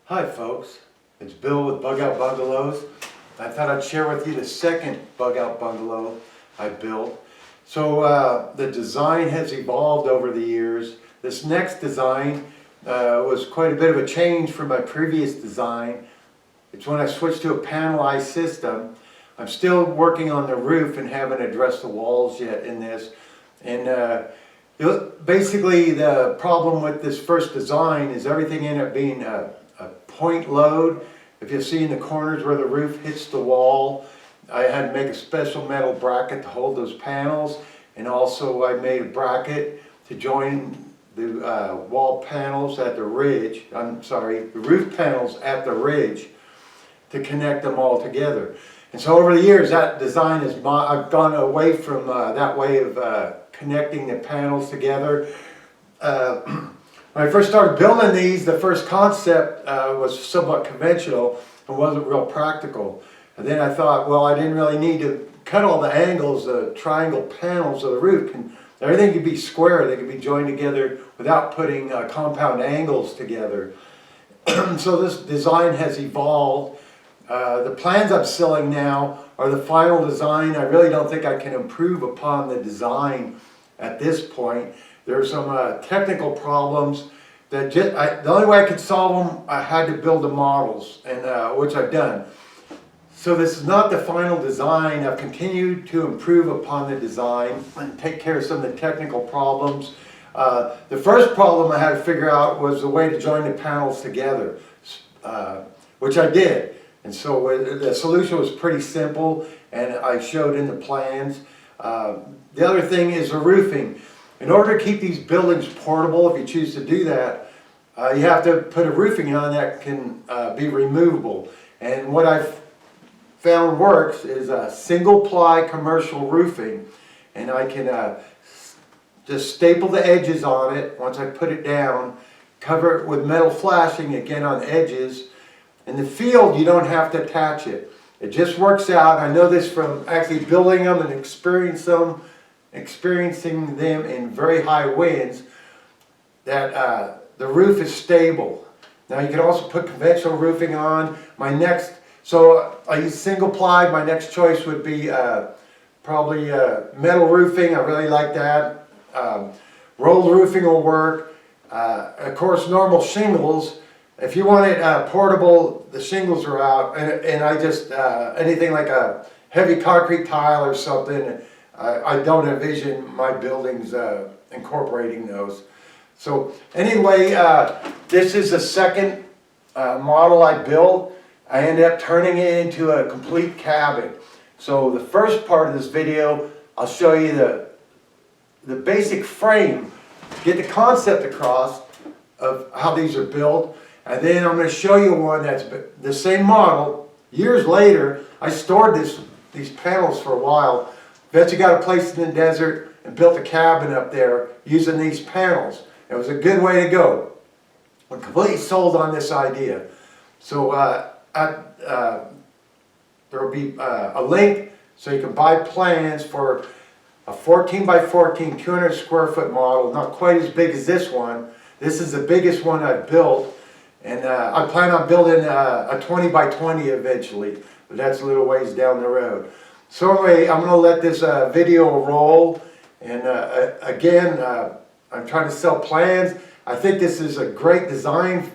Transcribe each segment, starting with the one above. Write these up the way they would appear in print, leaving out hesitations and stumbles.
Hi folks, it's Bill with Bug Out Bungalows. I thought I'd share with you the second Bug Out Bungalow I built. So the design has evolved over the years. This next design was quite a bit of a change from my previous design. It's when I switched to a panelized system. I'm still working on the roof and haven't addressed the walls yet in this. And basically the problem with this first design is everything ended up being a point load. If you see in the corners where the roof hits the wall, I had to make a special metal bracket to hold those panels, and also I made a bracket to join the wall panels at the ridge, the roof panels at the ridge to connect them all together. And so over the years that design has, I've gone away from that way of connecting the panels together. When I first started building these, the first concept was somewhat conventional and wasn't real practical. And then I thought, well, I didn't really need to cut all the angles, the triangle panels of the roof. Everything could be square, they could be joined together without putting compound angles together. So this design has evolved. The plans I'm selling now are the final design. I really don't think I can improve upon the design at this point. There are some technical problems that the only way I could solve them, I had to build the models, and which I've done. So this is not the final design. I've continued to improve upon the design and take care of some of the technical problems. The first problem I had to figure out was the way to join the panels together, which I did. And so the solution was pretty simple, and I showed in the plans. The other thing is the roofing. In order to keep these buildings portable, if you choose to do that, you have to put a roofing on that can be removable. And what I've found works is a single ply commercial roofing, and I can just staple the edges on it once I put it down, cover it with metal flashing again on the edges. In the field, you don't have to attach it. It just works out. I know this from actually building them and experiencing them in very high winds, that the roof is stable. Now you can also put conventional roofing on. So I use single ply. My next choice would be probably metal roofing. I really like that. Rolled roofing will work. Of course, normal shingles. If you want it portable, the shingles are out, and I just, anything like a heavy concrete tile or something, I don't envision my buildings incorporating those. So anyway, this is the second model I built. I ended up turning it into a complete cabin. So the first part of this video, I'll show you the basic frame, get the concept across of how these are built. And then I'm going to show you one that's the same model. Years later, I stored these panels for a while. Eventually got a place in the desert and built a cabin up there using these panels. It was a good way to go. I'm completely sold on this idea. So there will be a link so you can buy plans for a 14 by 14, 200 square foot model. Not quite as big as this one. This is the biggest one I've built. And I plan on building a 20 by 20 eventually, but that's a little ways down the road. So anyway, I'm going to let this video roll. And again, I'm trying to sell plans. I think this is a great design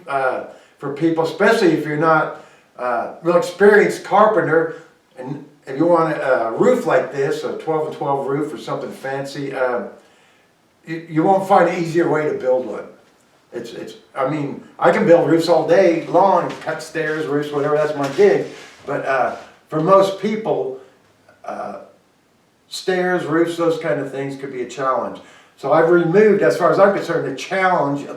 for people, especially if you're not a real experienced carpenter. And if you want a roof like this, a 12 and 12 roof or something fancy, you won't find an easier way to build one. I mean, I can build roofs all day long, cut stairs, roofs, whatever, that's my gig. But for most people, stairs, roofs, those kind of things could be a challenge. So I've removed, as far as I'm concerned, the challenge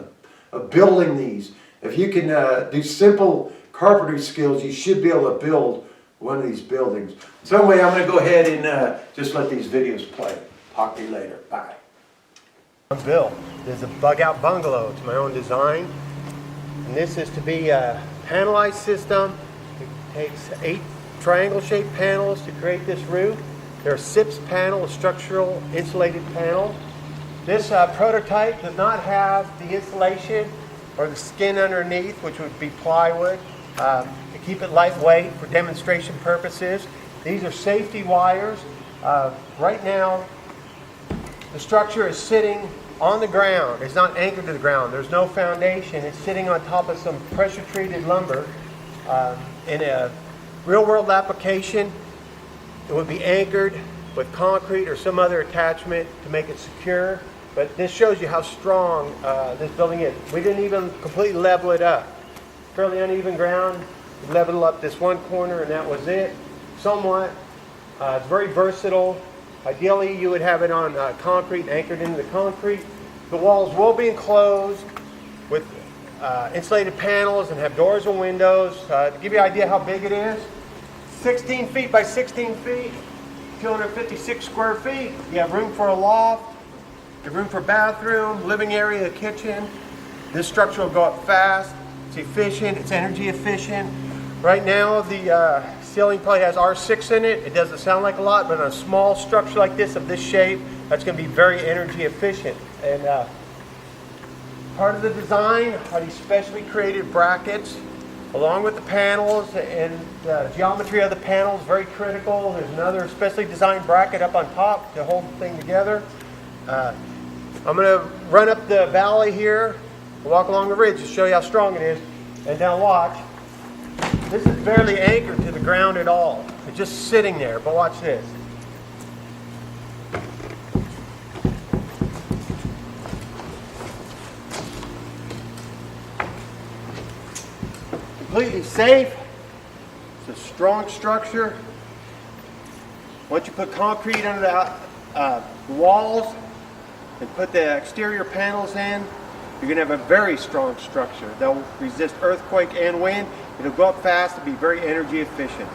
of building these. If you can do simple carpentry skills, you should be able to build one of these buildings. So anyway, I'm going to go ahead and just let these videos play. Talk to you later. Bye. I'm Bill. This is a Bug Out Bungalow. It's my own design. And this is to be a panelized system. It takes 8 triangle-shaped panels to create this roof. They're SIPS panel, a structural insulated panel. This prototype does not have the insulation or the skin underneath, which would be plywood, to keep it lightweight for demonstration purposes. These are safety wires. Right now, the structure is sitting on the ground. It's not anchored to the ground. There's no foundation. It's sitting on top of some pressure-treated lumber. In a real-world application, it would be anchored with concrete or some other attachment to make it secure. But this shows you how strong this building is. We didn't even completely level it up. Fairly uneven ground. We leveled up this one corner and that was it. Somewhat. It's very versatile. Ideally, you would have it on concrete, anchored into the concrete. The walls will be enclosed with insulated panels and have doors and windows. To give you an idea how big it is, 16 feet by 16 feet, 256 square feet. You have room for a loft, you have room for bathroom, living area, kitchen. This structure will go up fast. It's efficient, it's energy efficient. Right now, the ceiling probably has R6 in it. It doesn't sound like a lot, but on a small structure like this, of this shape, that's going to be very energy efficient. And part of the design are these specially created brackets, along with the panels, and the geometry of the panels is very critical. There's another specially designed bracket up on top to hold the thing together. I'm going to run up the valley here, walk along the ridge to show you how strong it is, and now watch. This is barely anchored to the ground at all. It's just sitting there, but watch this. Completely safe. It's a strong structure. Once you put concrete under the walls and put the exterior panels in, you're going to have a very strong structure that will resist earthquake and wind. It'll go up fast and be very energy efficient.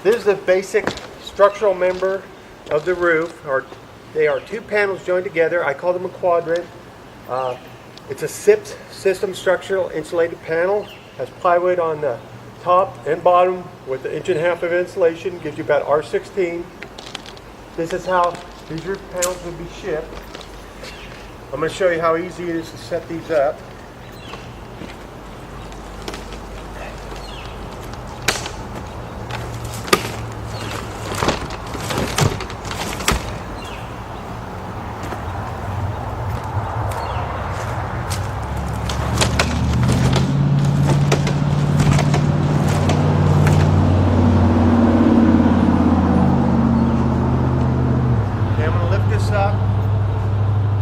This is the basic structural member of the roof. They are two panels joined together. I call them a quadrant. It's a SIPS system structural insulated panel. Has plywood on the top and bottom with an 1.5 inch of insulation. Gives you about R16. This is how these roof panels would be shipped. I'm going to show you how easy it is to set these up.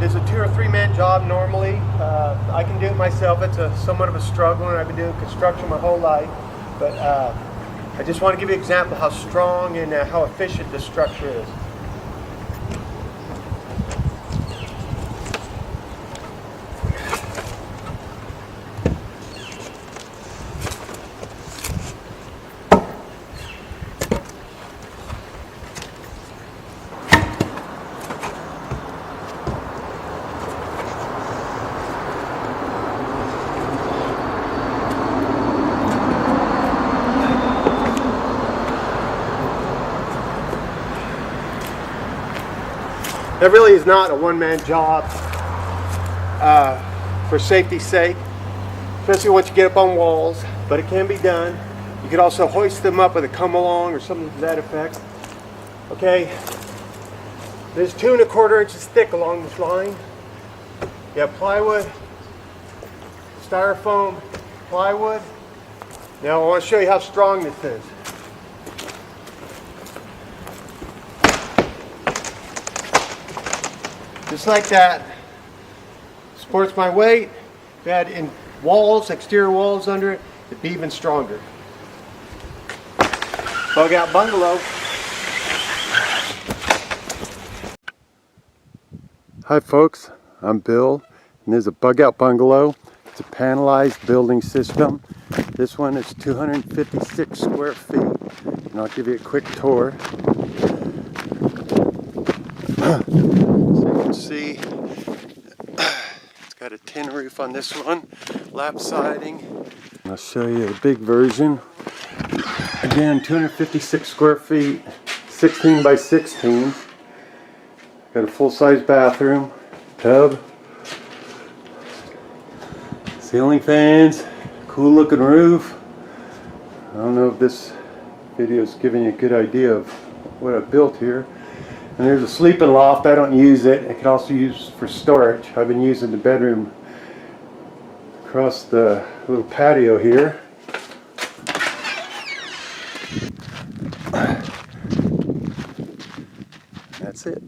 It's a 2 or 3 man job normally. I can do it myself. It's somewhat of a struggle, and I've been doing construction my whole life. But I just want to give you an example of how strong and how efficient this structure is. That really is not a one-man job for safety's sake, especially once you get up on walls, but it can be done. You could also hoist them up with a come-along or something to that effect. Okay, there's 2 1/4 inches thick along this line. You have plywood, styrofoam, plywood. Now I want to show you how strong this is. Just like that. Supports my weight. If you add in walls, exterior walls under it, it'd be even stronger. Bug Out Bungalow. Hi folks, I'm Bill, and this is a Bug Out Bungalow. It's a panelized building system. This one is 256 square feet, and I'll give you a quick tour. So you can see Got a tin roof on this one, lap siding. I'll show you a big version. Again, 256 square feet, 16 by 16. Got a full-size bathroom, tub, ceiling fans, cool looking roof. I don't know if this video is giving you a good idea of what I built here. And there's a sleeping loft. I don't use it. It can also use for storage. I've been using the bedroom across the little patio here. That's it.